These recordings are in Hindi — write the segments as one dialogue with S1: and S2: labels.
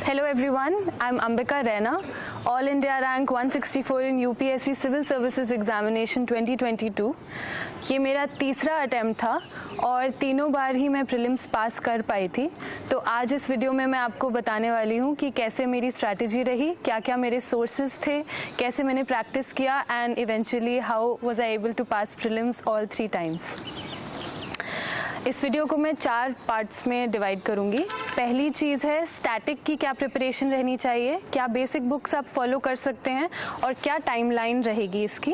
S1: Hello everyone, I'm Ambika Raina, All India Rank 164 in UPSC Civil Services Examination 2022। ये मेरा तीसरा अटेम्प्ट था और तीनों बार ही मैं प्रीलिम्स पास कर पाई थी। तो आज इस वीडियो में मैं आपको बताने वाली हूँ कि कैसे मेरी स्ट्रैटेजी रही, क्या क्या मेरे सोर्सेज थे, कैसे मैंने प्रैक्टिस किया and eventually how was I able to pass prelims all 3 times. इस वीडियो को मैं 4 पार्ट्स में डिवाइड करूंगी। पहली चीज़ है स्टैटिक की क्या प्रिपरेशन रहनी चाहिए, क्या बेसिक बुक्स आप फॉलो कर सकते हैं और क्या टाइमलाइन रहेगी इसकी।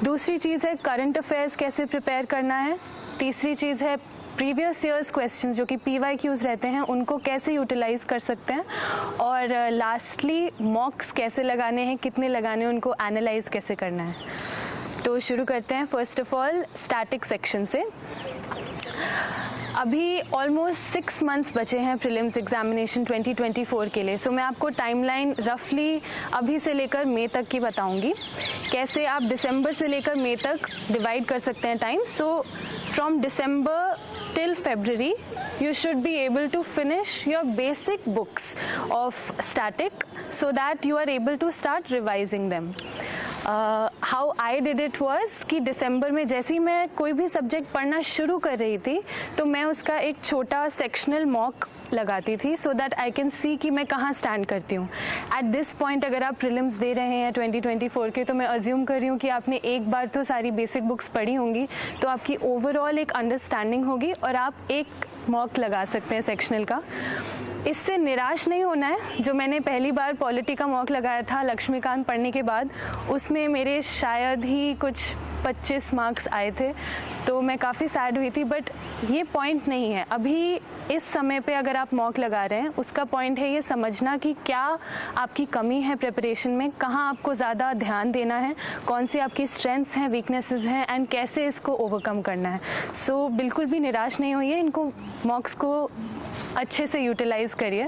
S1: दूसरी चीज़ है करंट अफेयर्स कैसे प्रिपेयर करना है। तीसरी चीज़ है प्रीवियस ईयर्स क्वेश्चंस जो कि PYQs रहते हैं उनको कैसे यूटिलाइज कर सकते हैं। और लास्टली मॉक्स कैसे लगाने हैं, कितने लगाने हैं, उनको एनालाइज कैसे करना है। तो शुरू करते हैं first of all static section से। अभी ऑलमोस्ट 6 मंथ्स बचे हैं प्रीलिम्स एग्जामिनेशन 2024 के लिए। सो मैं आपको टाइमलाइन रफली अभी से लेकर मई तक की बताऊंगी, कैसे आप दिसंबर से लेकर मई तक डिवाइड कर सकते हैं time. So from December till February you should be able to finish your basic books of static so that you are able to start revising them. How I did it was कि दिसंबर में जैसे ही मैं कोई भी सब्जेक्ट पढ़ना शुरू कर रही थी तो मैं उसका एक छोटा सेक्शनल मॉक लगाती थी so that I can see कि मैं कहाँ स्टैंड करती हूँ। एट दिस पॉइंट अगर आप प्रीलिम्स दे रहे हैं 2024 के तो मैं अज्यूम कर रही हूँ कि आपने एक बार तो सारी बेसिक बुक्स पढ़ी होंगी, तो आपकी ओवरऑल एक अंडरस्टैंडिंग होगी और आप एक मॉक लगा सकते हैं सेक्शनल का। इससे निराश नहीं होना है। जो मैंने पहली बार पॉलिटी का मॉक लगाया था लक्ष्मीकांत पढ़ने के बाद, उसमें मेरे शायद ही कुछ 25 मार्क्स आए थे, तो मैं काफ़ी सैड हुई थी। बट ये पॉइंट नहीं है। अभी इस समय पे अगर आप मॉक लगा रहे हैं उसका पॉइंट है ये समझना कि क्या आपकी कमी है प्रिपरेशन में, कहाँ आपको ज़्यादा ध्यान देना है, कौन सी आपकी स्ट्रेंथ्स हैं, वीकनेसेस हैं एंड कैसे इसको ओवरकम करना है। सो बिल्कुल भी निराश नहीं होइए, इनको मॉक्स को अच्छे से यूटिलाइज करिए।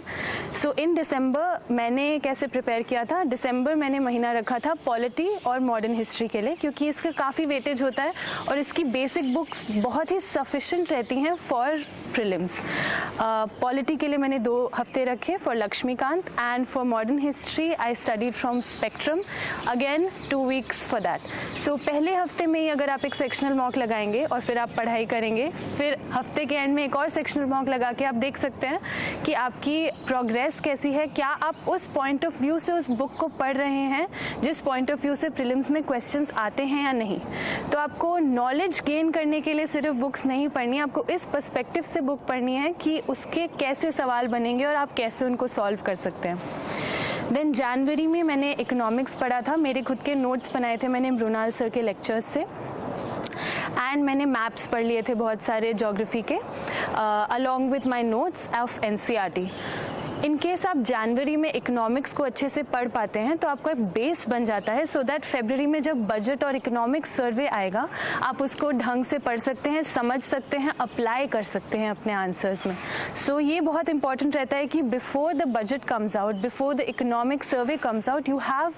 S1: सो इन दिसंबर मैंने कैसे प्रिपेयर किया था, दिसंबर मैंने महीना रखा था पॉलिटी और मॉडर्न हिस्ट्री के लिए, क्योंकि इसका काफ़ी वेटेज होता है और इसकी बेसिक बुक्स बहुत ही सफिशेंट रहती हैं फॉर प्रीलिम्स। पॉलिटी के लिए मैंने 2 हफ्ते रखे for Laxmikant and for modern history I studied from Spectrum, again 2 weeks for that. So पहले हफ्ते में ही अगर आप एक सेक्शनल मॉक लगाएंगे और फिर आप पढ़ाई करेंगे, फिर हफ्ते के एंड में एक और सेक्शनल मॉक लगा के आप देख सकते हैं कि आपकी प्रोग्रेस कैसी है, क्या आप उस पॉइंट ऑफ व्यू से उस बुक को पढ़ रहे हैं जिस पॉइंट ऑफ व्यू से प्रीलिम्स में क्वेश्चंस आते हैं या नहीं। तो आपको नॉलेज गेन करने के लिए सिर्फ बुक्स नहीं पढ़नी, आपको इस पर्सपेक्टिव से बुक पढ़नी है कि उसके कैसे सवाल बनेंगे और आप कैसे उनको सॉल्व कर सकते हैं। देन जनवरी में मैंने इकोनॉमिक्स पढ़ा था, मेरे खुद के नोट्स बनाए थे मैंने मृणाल सर के लेक्चर्स से, एंड मैंने मैप्स पढ़ लिए थे बहुत सारे ज्योग्राफी के along with my notes of NCERT। In case आप जनवरी में इकोनॉमिक्स को अच्छे से पढ़ पाते हैं तो आपका एक बेस बन जाता है सो दैट फरवरी में जब बजट और इकोनॉमिक्स सर्वे आएगा आप उसको ढंग से पढ़ सकते हैं, समझ सकते हैं, अप्लाई कर सकते हैं अपने आंसर्स में। सो ये बहुत इंपॉर्टेंट रहता है कि before the budget comes out, before the economic survey comes out, you have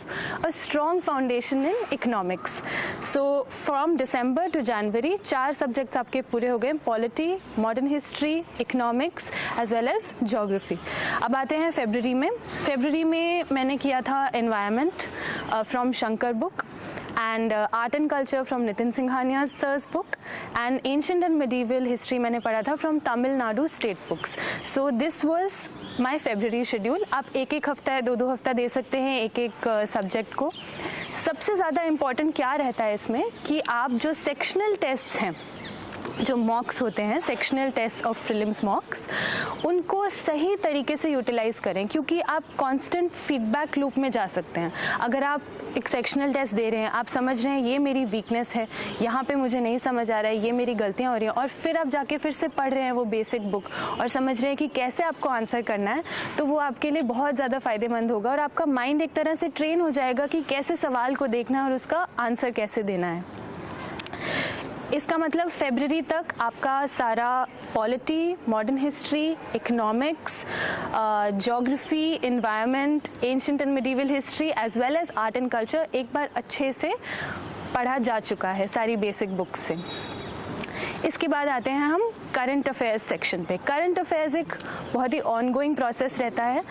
S1: a strong foundation in economics. So from December to January 4 subjects आपके पूरे हो गए, polity, modern history, economics as well as geography. अब आते हैं फरवरी में। फरवरी में मैंने किया था environment from Shankar book and art and culture from Nitin Singhania sir's book and ancient and medieval history मैंने पढ़ा था from Tamil Nadu state books. So this was my February schedule। आप एक हफ्ता या 2 हफ्ता दे सकते हैं एक सब्जेक्ट को। सबसे ज़्यादा इम्पॉर्टेंट क्या रहता है इसमें कि आप जो सेक्शनल टेस्ट्स हैं, जो मॉक्स होते हैं, sectional test of prelims mocks, उनको सही तरीके से यूटिलाइज करें, क्योंकि आप कांस्टेंट फीडबैक लूप में जा सकते हैं। अगर आप एक सेक्शनल टेस्ट दे रहे हैं, आप समझ रहे हैं ये मेरी वीकनेस है, यहाँ पे मुझे नहीं समझ आ रहा है, ये मेरी गलतियाँ हो रही हैं, और फिर आप जाके फिर से पढ़ रहे हैं वो बेसिक बुक और समझ रहे हैं कि कैसे आपको आंसर करना है, तो वो आपके लिए बहुत ज़्यादा फायदेमंद होगा और आपका माइंड एक तरह से ट्रेन हो जाएगा कि कैसे सवाल को देखना है और उसका आंसर कैसे देना है। इसका मतलब फरवरी तक आपका सारा polity, modern history, economics, geography, environment, ancient and medieval history as well as art and culture एक बार अच्छे से पढ़ा जा चुका है सारी बेसिक बुक्स से। इसके बाद आते हैं हम करंट अफेयर्स सेक्शन पे। करंट अफेयर्स एक बहुत ही ऑनगोइंग प्रोसेस रहता है।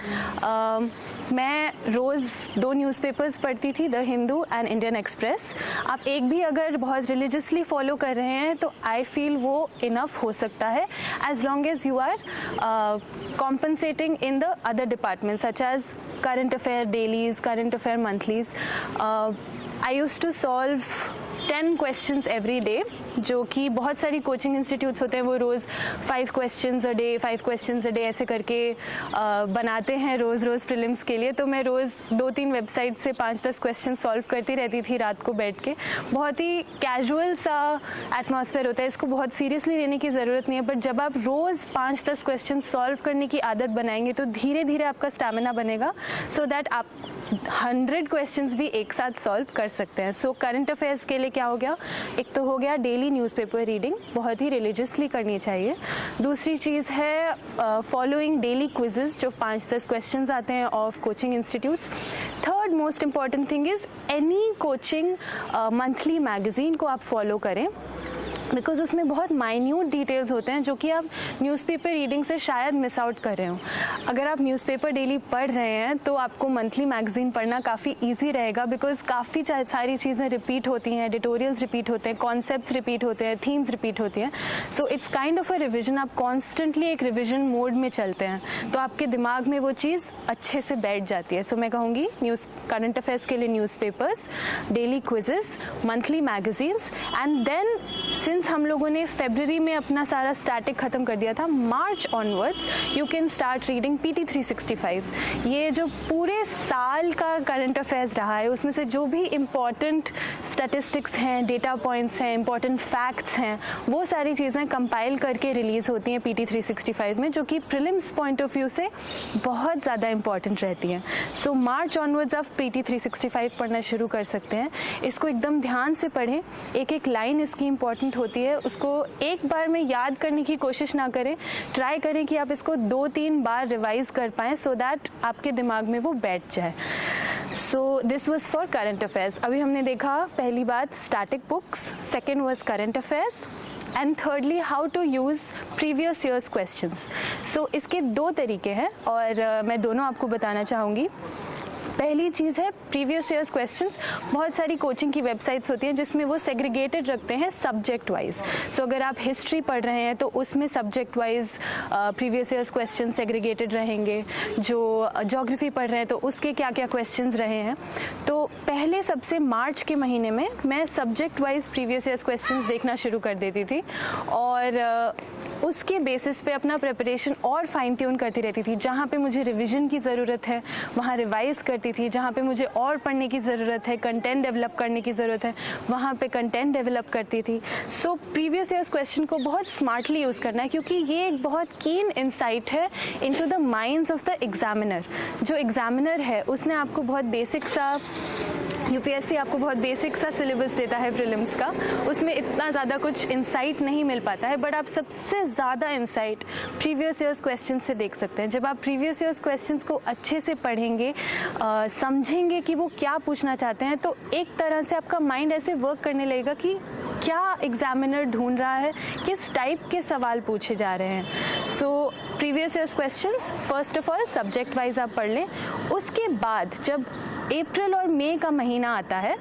S1: मैं रोज़ 2 न्यूज़पेपर्स पढ़ती थी, the Hindu and Indian express. आप एक भी अगर बहुत रिलीजियसली फॉलो कर रहे हैं तो आई फील वो इनफ हो सकता है, as long as you are compensating in the other department such as current affair dailies, current affair monthlies. I used to solve 10 questions every day, जो कि बहुत सारी कोचिंग इंस्टीट्यूट्स होते हैं वो रोज़ 5 questions a day, 5 questions a day ऐसे करके बनाते हैं रोज़ प्रीलिम्स के लिए। तो मैं रोज़ 2-3 वेबसाइट से 5-10 क्वेश्चन सॉल्व करती रहती थी रात को बैठ के। बहुत ही कैजुअल सा एटमॉस्फेयर होता है, इसको बहुत सीरियसली लेने की ज़रूरत नहीं है, बट जब आप रोज़ 5-10 क्वेश्चन सॉल्व करने की आदत बनाएंगे तो धीरे धीरे आपका स्टैमिना बनेगा, सो दैट आप 100 क्वेश्चंस भी एक साथ सॉल्व कर सकते हैं। सो करंट अफेयर्स के लिए क्या हो गया, एक तो हो गया डेली न्यूज़पेपर रीडिंग, बहुत ही रिलीजियसली करनी चाहिए। दूसरी चीज़ है फॉलोइंग डेली क्विजेस जो 5-10 क्वेश्चंस आते हैं of coaching institutes. Third most important thing is any coaching monthly magazine को आप फॉलो करें, बिकॉज उसमें बहुत माइन्यूट डिटेल्स होते हैं जो कि आप न्यूज़पेपर रीडिंग से शायद मिस आउट कर रहे हो। अगर आप न्यूज़पेपर डेली पढ़ रहे हैं तो आपको मंथली मैगज़ीन पढ़ना काफ़ी इजी रहेगा, बिकॉज काफ़ी सारी चीज़ें रिपीट होती हैं, एडिटोरियल्स रिपीट होते हैं, कॉन्सेप्ट्स रिपीट होते हैं, थीम्स रिपीट होती हैं। So it's kind of a revision, आप कॉन्स्टेंटली एक रिविजन मोड में चलते हैं तो आपके दिमाग में वो चीज़ अच्छे से बैठ जाती है। सो मैं कहूँगी करंट अफेयर्स के लिए newspapers, daily quizzes, monthly magazines, and then since हम लोगों ने फरवरी में अपना सारा स्टैटिक ख़त्म कर दिया था, March onwards you can start reading PT 365। ये जो पूरे साल का करंट अफेयर्स रहा है उसमें से जो भी इम्पॉर्टेंट स्टैटिस्टिक्स हैं, डेटा पॉइंट्स हैं, इम्पॉर्टेंट फैक्ट्स हैं, वो सारी चीज़ें कंपाइल करके रिलीज़ होती हैं PT 365 में, जो कि प्रीलिम्स पॉइंट ऑफ व्यू से बहुत ज़्यादा इंपॉर्टेंट रहती हैं। सो मार्च ऑनवर्ड्स आप PT 365 पढ़ना शुरू कर सकते हैं। इसको एकदम ध्यान से पढ़ें, एक एक लाइन इसकी इंपॉर्टेंट होती है, उसको एक बार में याद करने की कोशिश ना करें, ट्राई करें कि आप इसको 2-3 बार रिवाइज कर पाएँ सो दैट आपके दिमाग में वो बैठ जाए। So this was for current affairs. अभी हमने देखा पहली बात static books, second was current affairs, and thirdly how to use previous years questions. So इसके 2 तरीके हैं और मैं दोनों आपको बताना चाहूँगी। पहली चीज़ है प्रीवियस ईयर्स क्वेश्चंस। बहुत सारी कोचिंग की वेबसाइट्स होती हैं जिसमें वो सेग्रीगेटेड रखते हैं सब्जेक्ट वाइज। सो अगर आप हिस्ट्री पढ़ रहे हैं तो उसमें subject wise previous years question segregated रहेंगे, जो ज्योग्राफी पढ़ रहे हैं तो उसके क्या क्या क्वेश्चंस रहे हैं। तो पहले सबसे मार्च के महीने में मैं subject wise previous years questions देखना शुरू कर देती थी और उसके बेसिस पे अपना प्रिपरेशन और फाइन ट्यून करती रहती थी। जहाँ पे मुझे रिवीजन की ज़रूरत है वहाँ रिवाइज करती थी, जहाँ पे मुझे और पढ़ने की ज़रूरत है, कंटेंट डेवलप करने की ज़रूरत है, वहाँ पे कंटेंट डेवलप करती थी। सो प्रीवियस ईयर्स क्वेश्चन को बहुत स्मार्टली यूज़ करना है, क्योंकि ये एक बहुत कीन इंसाइट है into the minds of the examiner. जो एग्जामिनर है उसने आपको बहुत बेसिक सा, यूपीएससी आपको बहुत बेसिक सा सिलेबस देता है प्रीलिम्स का, उसमें इतना ज़्यादा कुछ इंसाइट नहीं मिल पाता है, बट आप सबसे ज़्यादा इंसाइट प्रीवियस ईयर्स क्वेश्चन से देख सकते हैं। जब आप प्रीवियस ईयर्स क्वेश्चंस को अच्छे से पढ़ेंगे, समझेंगे कि वो क्या पूछना चाहते हैं, तो एक तरह से आपका माइंड ऐसे वर्क करने लगेगा कि क्या एग्जामिनर ढूंढ रहा है, किस टाइप के सवाल पूछे जा रहे हैं। So previous years questions first of all subject wise आप पढ़ लें। उसके बाद जब अप्रैल और मई का महीना आता है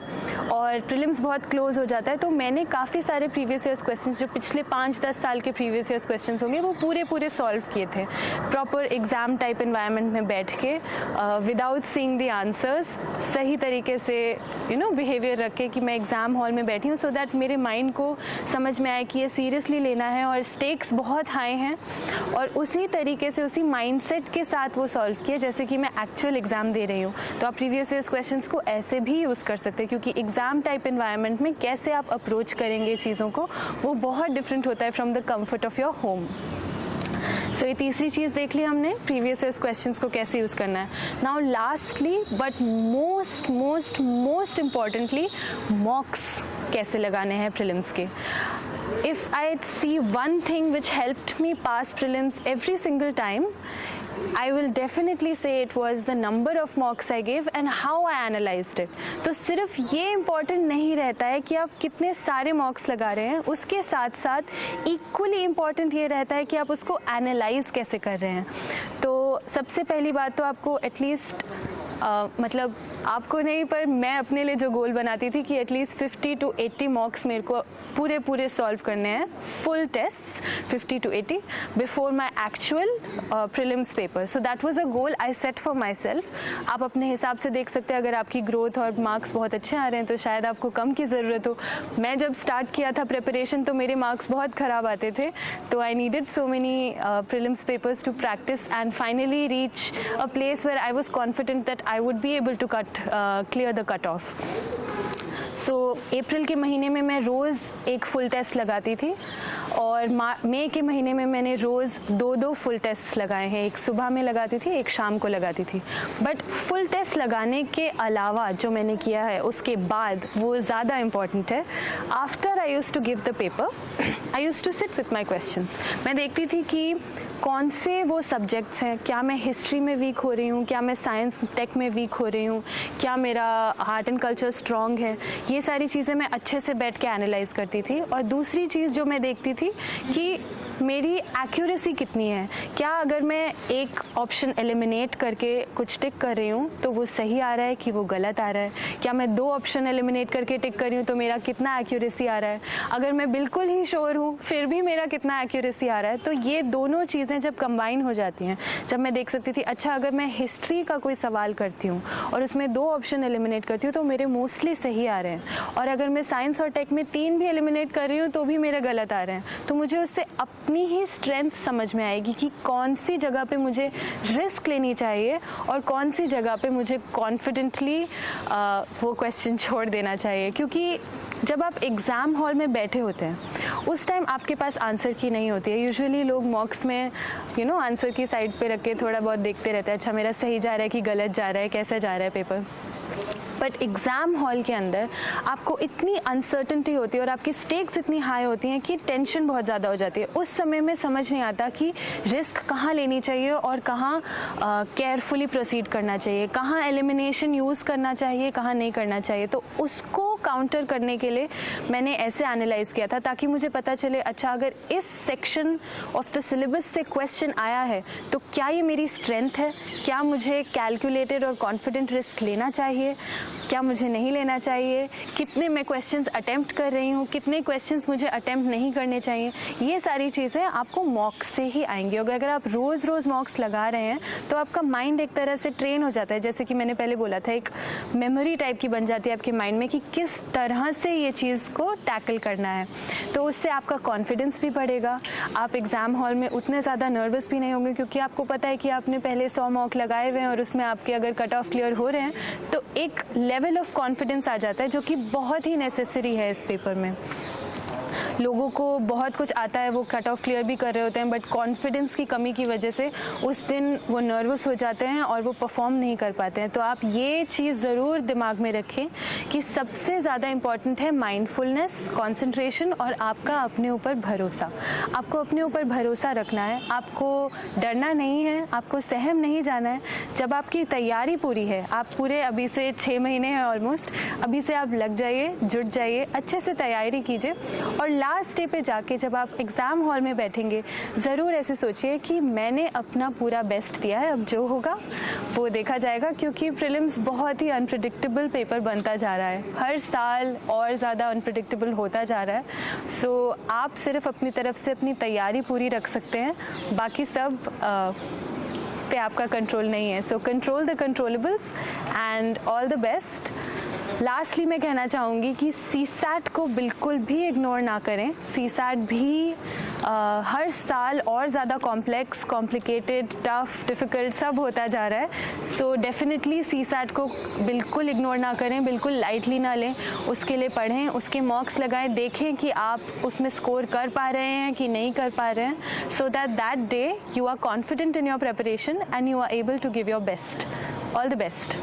S1: और प्रीलिम्स बहुत क्लोज हो जाता है, तो मैंने काफ़ी सारे प्रीवियस ईयर्स क्वेश्चंस जो पिछले 5-10 साल के प्रीवियस ईयर्स क्वेश्चंस होंगे वो पूरे सॉल्व किए थे, प्रॉपर एग्ज़ाम टाइप एनवायरनमेंट में बैठ के, विदाउट सीइंग द आंसर्स, सही तरीके से बिहेवियर रख के कि मैं एग्ज़ाम हॉल में बैठी हूँ, सो दैट मेरे माइंड को समझ में आए कि ये सीरियसली लेना है और स्टेक्स बहुत हाई हैं, और उसी तरीके से उसी माइंडसेट के साथ वो सॉल्व किए जैसे कि मैं एक्चुअल एग्ज़ाम दे रही हूँ। तो आप प्रीवियस ईयर्स क्वेश्चंस को ऐसे भी यूज़ कर सकते हैं, क्योंकि एग्ज़ाम टाइप एनवायरनमेंट में कैसे आप अप्रोच करेंगे चीज़ों को वो बहुत डिफरेंट होता है from the comfort of your home. So ये तीसरी चीज़ देख ली हमने, प्रीवियस ईयर्स क्वेश्चंस को कैसे यूज़ करना है। Now lastly but most importantly, मॉक्स कैसे लगाने हैं प्रीलिम्स के। If I see one thing which helped me pass prelims every single time, I will definitely say it was the number of mocks I gave and how I analyzed it. तो सिर्फ ये इम्पॉर्टेंट नहीं रहता है कि आप कितने सारे मॉक्स लगा रहे हैं, उसके साथ साथ इक्वली इम्पॉर्टेंट ये रहता है कि आप उसको एनालाइज कैसे कर रहे हैं। तो सबसे पहली बात तो आपको एटलीस्ट मतलब आपको नहीं पर मैं अपने लिए जो गोल बनाती थी कि एटलीस्ट 50 to 80 मॉक्स मेरे को पूरे सॉल्व करने हैं, full test 50 to 80 before my actual prelims paper. So that was a goal I set for myself. आप अपने हिसाब से देख सकते हैं, अगर आपकी ग्रोथ और मार्क्स बहुत अच्छे आ रहे हैं तो शायद आपको कम की ज़रूरत हो। मैं जब स्टार्ट किया था प्रिपरेशन तो मेरे मार्क्स बहुत ख़राब आते थे, तो I needed so many prelims papers to practise and finally reach a place where I was confident that I would be able to clear the cutoff. So अप्रैल के महीने में मैं रोज़ एक फुल टेस्ट लगाती थी और मई के महीने में मैंने रोज़ 2 फुल टेस्ट लगाए हैं। एक सुबह में लगाती थी, एक शाम को लगाती थी। बट फुल टेस्ट लगाने के अलावा जो मैंने किया है उसके बाद वो ज़्यादा इम्पॉर्टेंट है। After I use to give the paper I use to sit with my questions. मैं देखती थी कि कौन से वो सब्जेक्ट्स हैं, क्या मैं हिस्ट्री में वीक हो रही हूँ, क्या मैं साइंस टेक में वीक हो रही हूँ, क्या मेरा आर्ट एंड कल्चर स्ट्रॉन्ग है। ये सारी चीज़ें मैं अच्छे से बैठ के एनालाइज करती थी। और दूसरी चीज़ जो मैं देखती थी कि मेरी एक्यूरेसी कितनी है, क्या अगर मैं एक ऑप्शन एलिमिनेट करके कुछ टिक कर रही हूँ तो वो सही आ रहा है कि वो गलत आ रहा है, क्या मैं 2 ऑप्शन एलिमिनेट करके टिक कर रही हूँ तो मेरा कितना एक्यूरेसी आ रहा है, अगर मैं बिल्कुल ही श्योर हूँ फिर भी मेरा कितना एक्यूरेसी आ रहा है। तो ये दोनों चीज़ें जब कंबाइन हो जाती हैं, जब मैं देख सकती थी अच्छा अगर मैं हिस्ट्री का कोई सवाल करती हूँ और उसमें 2 ऑप्शन एलिमिनेट करती हूँ तो मेरे मोस्टली सही आ रहे हैं, और अगर मैं साइंस और टेक में 3 भी एलिमिनेट कर रही हूँ तो भी मेरे गलत आ रहे हैं, तो मुझे उससे अपनी ही स्ट्रेंथ समझ में आएगी कि कौन सी जगह पे मुझे रिस्क लेनी चाहिए और कौन सी जगह पे मुझे कॉन्फिडेंटली वो क्वेश्चन छोड़ देना चाहिए। क्योंकि जब आप एग्ज़ाम हॉल में बैठे होते हैं उस टाइम आपके पास आंसर की नहीं होती है। यूजुअली लोग मॉक्स में आंसर की साइड पे रख के थोड़ा बहुत देखते रहते हैं, अच्छा मेरा सही जा रहा है कि गलत जा रहा है, कैसा जा रहा है पेपर। बट एग्ज़ाम हॉल के अंदर आपको इतनी अनसर्टेनिटी होती है और आपकी स्टेक्स इतनी हाई होती हैं कि टेंशन बहुत ज़्यादा हो जाती है। उस समय में समझ नहीं आता कि रिस्क कहाँ लेनी चाहिए और कहाँ केयरफुली प्रोसीड करना चाहिए, कहाँ एलिमिनेशन यूज़ करना चाहिए, कहाँ नहीं करना चाहिए। तो उसको काउंटर करने के लिए मैंने ऐसे एनालाइज किया था ताकि मुझे पता चले अच्छा अगर इस सेक्शन ऑफ द सिलेबस से क्वेश्चन आया है तो क्या ये मेरी स्ट्रेंथ है, क्या मुझे कैलकुलेटेड और कॉन्फिडेंट रिस्क लेना चाहिए, क्या मुझे नहीं लेना चाहिए, कितने मैं क्वेश्चंस अटेम्प्ट कर रही हूँ, कितने क्वेश्चंस मुझे अटेम्प्ट नहीं करने चाहिए। ये सारी चीज़ें आपको मॉक्स से ही आएंगी। अगर आप रोज़ मॉक्स लगा रहे हैं तो आपका माइंड एक तरह से ट्रेन हो जाता है, जैसे कि मैंने पहले बोला था एक मेमोरी टाइप की बन जाती है आपके माइंड में कि किस तरह से ये चीज़ को टैकल करना है। तो उससे आपका कॉन्फिडेंस भी बढ़ेगा, आप एग्ज़ाम हॉल में उतने ज़्यादा नर्वस भी नहीं होंगे क्योंकि आपको पता है कि आपने पहले 100 मॉक लगाए हुए हैं और उसमें आपके अगर कट ऑफ क्लियर हो रहे हैं तो एक लेवल ऑफ कॉन्फिडेंस आ जाता है जो कि बहुत ही नेसेसरी है इस पेपर में। लोगों को बहुत कुछ आता है, वो कट ऑफ क्लियर भी कर रहे होते हैं, बट कॉन्फिडेंस की कमी की वजह से उस दिन वो नर्वस हो जाते हैं और वो परफॉर्म नहीं कर पाते हैं। तो आप ये चीज़ ज़रूर दिमाग में रखें कि सबसे ज़्यादा इम्पॉर्टेंट है माइंडफुलनेस, कंसंट्रेशन और आपका अपने ऊपर भरोसा। आपको अपने ऊपर भरोसा रखना है, आपको डरना नहीं है, आपको सहम नहीं जाना है। जब आपकी तैयारी पूरी है, आप पूरे अभी से 6 महीने हैं ऑलमोस्ट, अभी से आप लग जाइए, जुट जाइए, अच्छे से तैयारी कीजिए और लास्ट डे पे जाके जब आप एग्ज़ाम हॉल में बैठेंगे ज़रूर ऐसे सोचिए कि मैंने अपना पूरा बेस्ट दिया है, अब जो होगा वो देखा जाएगा। क्योंकि प्रीलिम्स बहुत ही अनप्रेडिक्टेबल पेपर बनता जा रहा है, हर साल और ज़्यादा अनप्रेडिक्टेबल होता जा रहा है। सो आप सिर्फ अपनी तरफ से अपनी तैयारी पूरी रख सकते हैं, बाकी सब पे आपका कंट्रोल नहीं है। So control the controllables and all the best. Lastly मैं कहना चाहूँगी कि सीसैट को बिल्कुल भी इग्नोर ना करें। सीसैट भी हर साल और ज़्यादा कॉम्प्लेक्स, कॉम्प्लिकेटेड, टफ, डिफ़िकल्ट सब होता जा रहा है। सो डेफिनेटली सीसैट को बिल्कुल इग्नोर ना करें, बिल्कुल लाइटली ना लें, उसके लिए पढ़ें, उसके मॉक्स लगाएं, देखें कि आप उसमें स्कोर कर पा रहे हैं कि नहीं कर पा रहे हैं, so that day you are confident in your preparation and you are able to give your best. All the best.